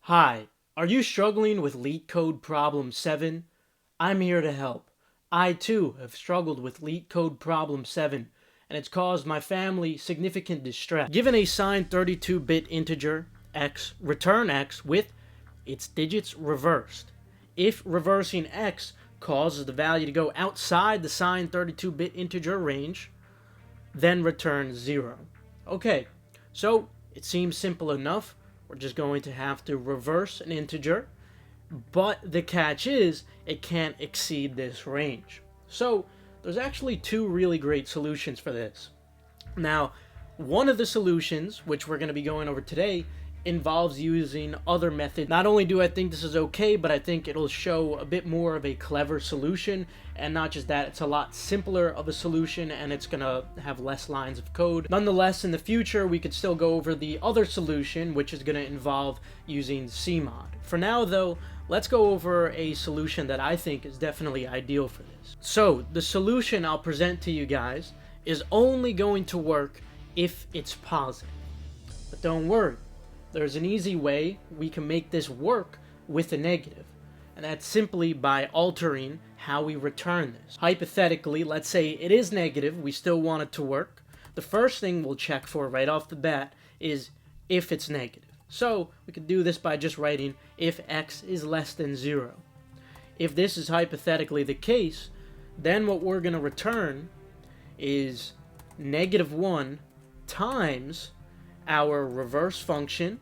Hi, are you struggling with Leetcode problem 7? I'm here to help. I too have struggled with Leetcode problem 7, and it's caused my family significant distress. Given a signed 32-bit integer, x, return x with its digits reversed. If reversing x causes the value to go outside the signed 32-bit integer range, then return 0. Okay, so it seems simple enough. We're just going to have to reverse an integer, but the catch is it can't exceed this range. So there's actually two really great solutions for this. Now, one of the solutions, which we're going to be going over today, involves using other methods. Not only do I think this is okay, but I think it'll show a bit more of a clever solution, and not just that, it's a lot simpler of a solution and it's gonna have less lines of code. Nonetheless, in the future, we could still go over the other solution, which is gonna involve using CMod. For now though, let's go over a solution that I think is definitely ideal for this. So, the solution I'll present to you guys is only going to work if it's positive. But don't worry. There's an easy way we can make this work with a negative, and that's simply by altering how we return this. Hypothetically, let's say it is negative, we still want it to work. The first thing we'll check for right off the bat is if it's negative. So we could do this by just writing if x is less than 0. If this is hypothetically the case, then what we're going to return is -1 times our reverse function,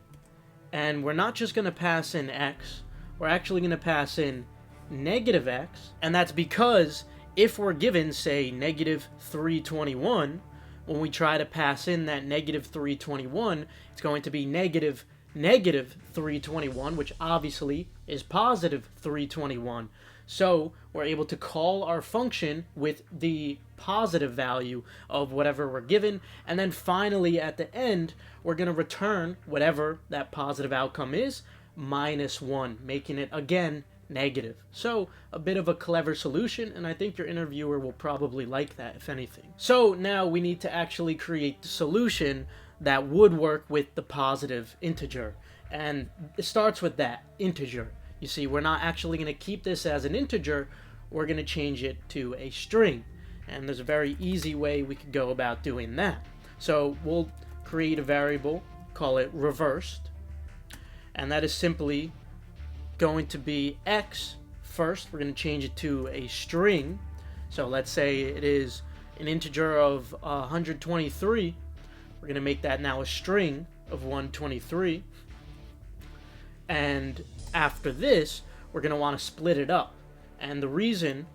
and we're not just going to pass in x, we're actually going to pass in -x, and that's because if we're given, say, -321, when we try to pass in that -321, it's going to be -321, which obviously is +321. So we're able to call our function with the positive value of whatever we're given, and then finally at the end we're going to return whatever that positive outcome is, -1, making it again negative. So a bit of a clever solution, and I think your interviewer will probably like that, if anything. So now we need to actually create the solution that would work with the positive integer, and it starts with that integer. You see, we're not actually going to keep this as an integer, we're going to change it to a string. And there's a very easy way we could go about doing that. So we'll create a variable, call it reversed, and that is simply going to be x. First, we're going to change it to a string. So let's say it is an integer of 123. We're going to make that now a string of 123. And after this, we're going to want to split it up. And the reason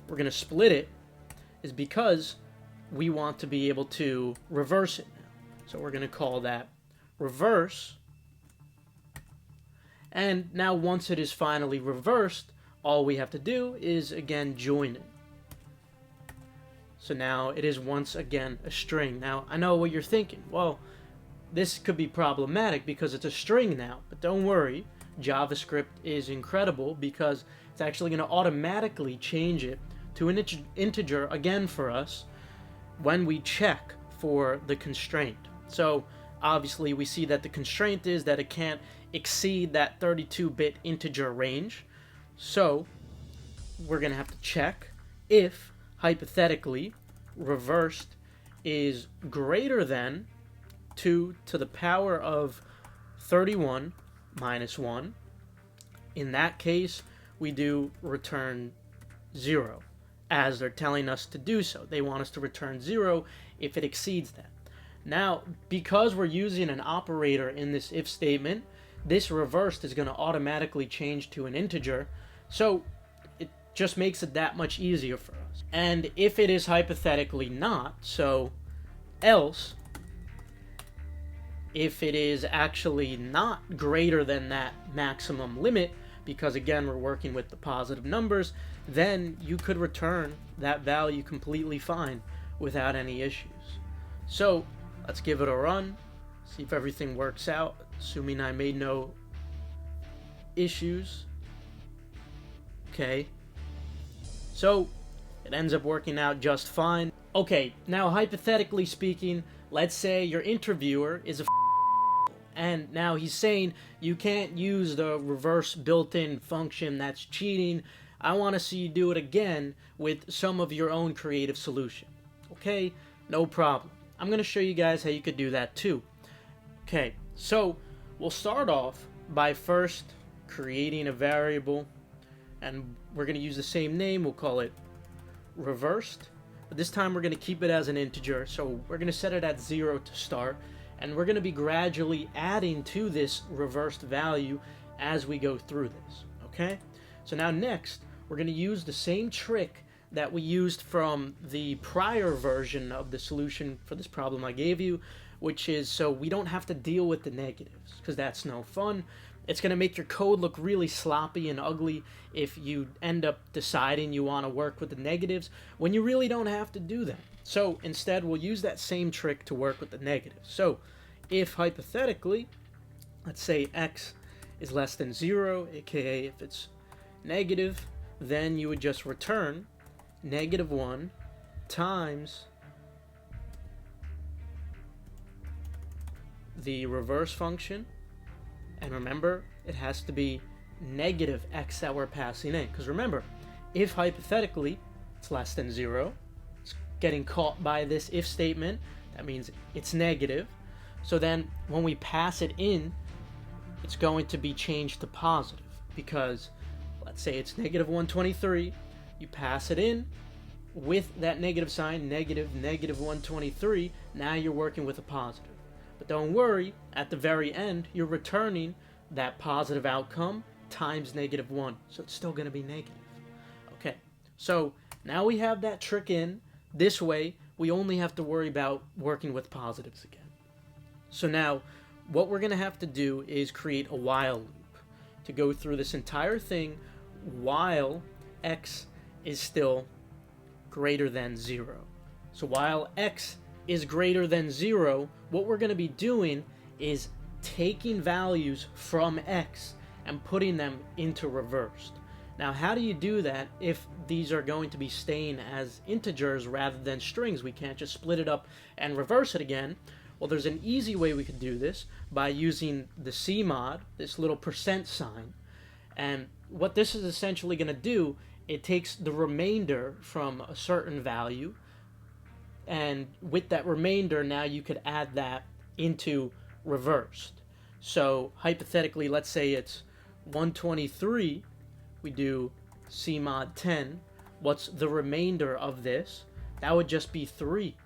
we're going to split it is because we want to be able to reverse it now. So we're going to call that reverse. And now once it is finally reversed, all we have to do is again join it. So now it is once again a string. Now I know what you're thinking. Well, this could be problematic because it's a string now, but don't worry. JavaScript is incredible because it's actually going to automatically change it to an integer again for us when we check for the constraint. So obviously we see that the constraint is that it can't exceed that 32-bit integer range. So we're going to have to check if hypothetically reversed is greater than 2 to the power of 31 minus 1. In that case, we do return 0, as they're telling us to do so. They want us to return 0 if it exceeds that. Now, because we're using an operator in this if statement, this reversed is going to automatically change to an integer, so it just makes it that much easier for us. And if it is hypothetically not, so else, if it is actually not greater than that maximum limit, because again we're working with the positive numbers, then you could return that value completely fine without any issues. So let's give it a run, see if everything works out, assuming I made no issues. Okay, so it ends up working out just fine. Okay, now hypothetically speaking, let's say your interviewer is a And now he's saying you can't use the reverse built-in function. That's cheating. I want to see you do it again with some of your own creative solution. Okay, no problem. I'm going to show you guys how you could do that too. Okay, so we'll start off by first creating a variable, and we're going to use the same name. We'll call it reversed, but this time we're going to keep it as an integer. So we're going to set it at 0 to start, and we're going to be gradually adding to this reversed value as we go through this. Okay, so now next we're going to use the same trick that we used from the prior version of the solution for this problem I gave you, which is so we don't have to deal with the negatives, because that's no fun. It's going to make your code look really sloppy and ugly if you end up deciding you want to work with the negatives when you really don't have to do that. So instead, we'll use that same trick to work with the negatives. So if hypothetically, let's say x is less than 0, aka if it's negative, then you would just return -1 times the reverse function. And remember, it has to be negative x that we're passing in. Because remember, if hypothetically it's less than 0, it's getting caught by this if statement. That means it's negative. So then when we pass it in, it's going to be changed to positive. Because let's say it's -123. You pass it in with that negative sign, -123. Now you're working with a positive. But don't worry, at the very end, you're returning that positive outcome times -1. So it's still going to be negative. Okay, so now we have that trick in. This way, we only have to worry about working with positives again. So now, what we're going to have to do is create a while loop to go through this entire thing while x is still greater than 0. So while x is greater than 0, what we're going to be doing is taking values from x and putting them into reversed. Now, how do you do that if these are going to be staying as integers rather than strings? We can't just split it up and reverse it again. Well, there's an easy way we could do this by using the cmod, this little %sign. And what this is essentially going to do, it takes the remainder from a certain value, and with that remainder, now you could add that into reversed. So hypothetically, let's say it's 123, we do cmod 10. What's the remainder of this? That would just be 3.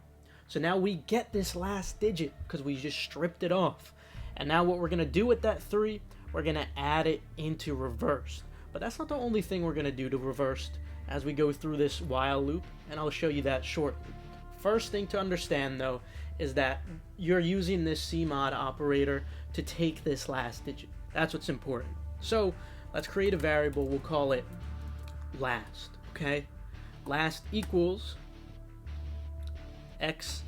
So now we get this last digit because we just stripped it off. And now what we're going to do with that 3, we're going to add it into reversed. But that's not the only thing we're going to do to reversed as we go through this while loop, and I'll show you that shortly. First thing to understand, though, is that you're using this cmod operator to take this last digit. That's what's important. So let's create a variable. We'll call it last, okay? Last equals x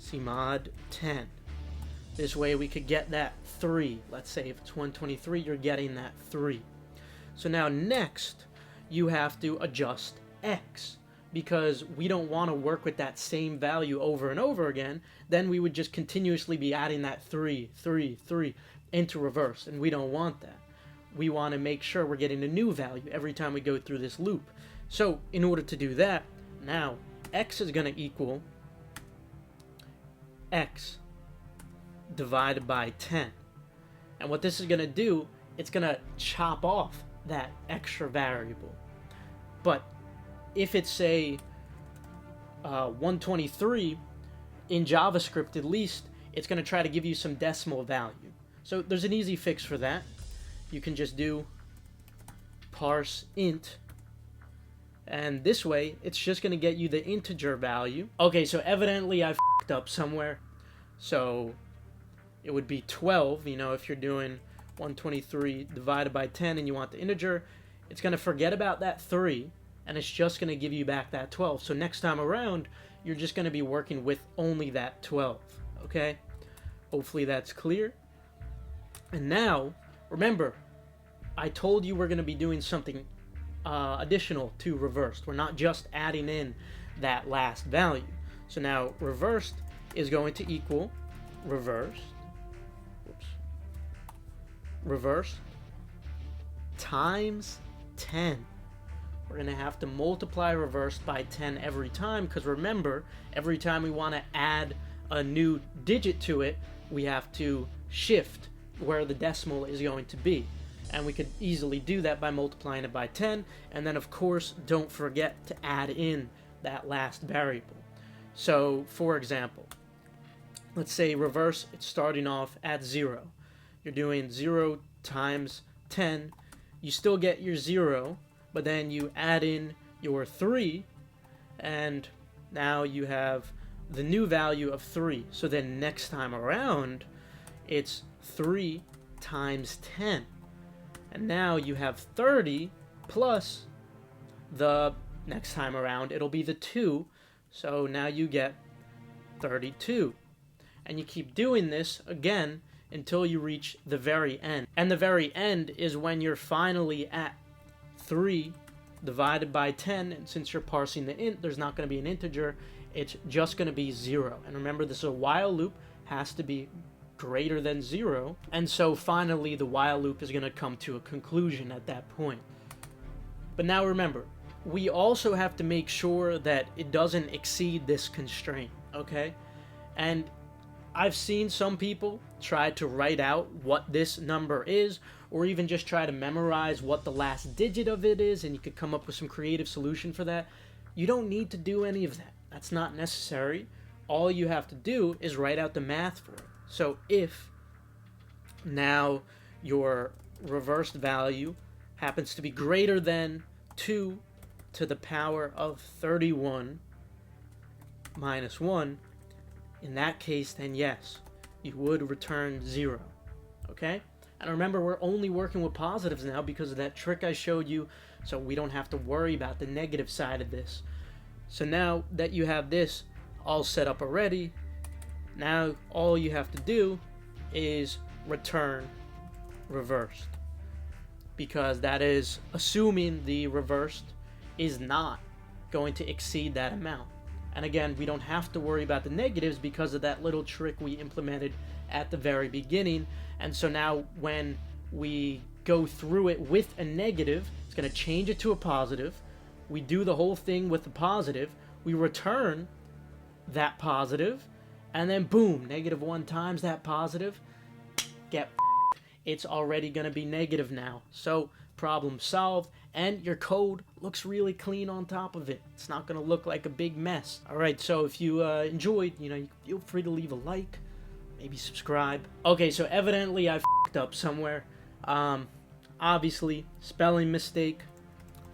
cmod 10. This way we could get that 3. Let's say if it's 123, you're getting that 3. So now next, you have to adjust x, because we don't want to work with that same value over and over again. Then we would just continuously be adding that 3, 3, 3 into reverse, and we don't want that. We want to make sure we're getting a new value every time we go through this loop. So in order to do that, now x is going to equal x divided by 10. And what this is going to do, it's going to chop off that extra variable. But if it's, say, 123, in JavaScript at least, it's going to try to give you some decimal value. So there's an easy fix for that. You can just do parse int, and this way, it's just going to get you the integer value. Okay, so evidently I f***ed up somewhere. So it would be 12, you know, if you're doing 123 divided by 10 and you want the integer, it's going to forget about that 3, and it's just going to give you back that 12. So next time around, you're just going to be working with only that 12, okay? Hopefully that's clear. And now, remember, I told you we're going to be doing something additional to reversed. We're not just adding in that last value. So now reversed is going to equal reversed reverse times 10. We're going to have to multiply reverse by 10 every time, because remember, every time we want to add a new digit to it, we have to shift where the decimal is going to be. And we could easily do that by multiplying it by 10. And then, of course, don't forget to add in that last variable. So, for example, let's say reverse, it's starting off at 0. You're doing 0 times 10. You still get your 0, but then you add in your 3, and now you have the new value of 3. So then next time around, it's 3 times 10. And now you have 30 plus the next time around, it'll be the 2. So now you get 32. And you keep doing this again until you reach the very end. And the very end is when you're finally at 3 divided by 10, and since you're parsing the int, there's not going to be an integer, it's just going to be 0. And remember, this is a while loop, has to be greater than 0, and so finally the while loop is going to come to a conclusion at that point. But now remember, we also have to make sure that it doesn't exceed this constraint, okay? And I've seen some people try to write out what this number is, or even just try to memorize what the last digit of it is, and you could come up with some creative solution for that. You don't need to do any of that. That's not necessary. All you have to do is write out the math for it. So if now your reversed value happens to be greater than 2 to the power of 31 minus 1, in that case, then yes, you would return 0. Okay? And remember, we're only working with positives now because of that trick I showed you, so we don't have to worry about the negative side of this. So now that you have this all set up already, now all you have to do is return reversed, because that is assuming the reversed is not going to exceed that amount. And again, we don't have to worry about the negatives because of that little trick we implemented at the very beginning. And so now when we go through it with a negative, it's going to change it to a positive. We do the whole thing with the positive. We return that positive, and then boom, -1 times that positive. Get it's already going to be negative now. So problem solved, and your code looks really clean on top of it. It's not going to look like a big mess. All right, so if you enjoyed, you feel free to leave a like, maybe subscribe. Okay, so evidently I f***ed up somewhere. Obviously, spelling mistake,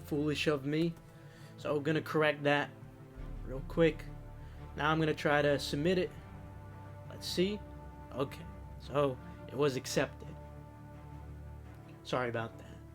foolish of me. So I'm going to correct that real quick. Now I'm going to try to submit it. Let's see. Okay, so it was accepted. Sorry about that.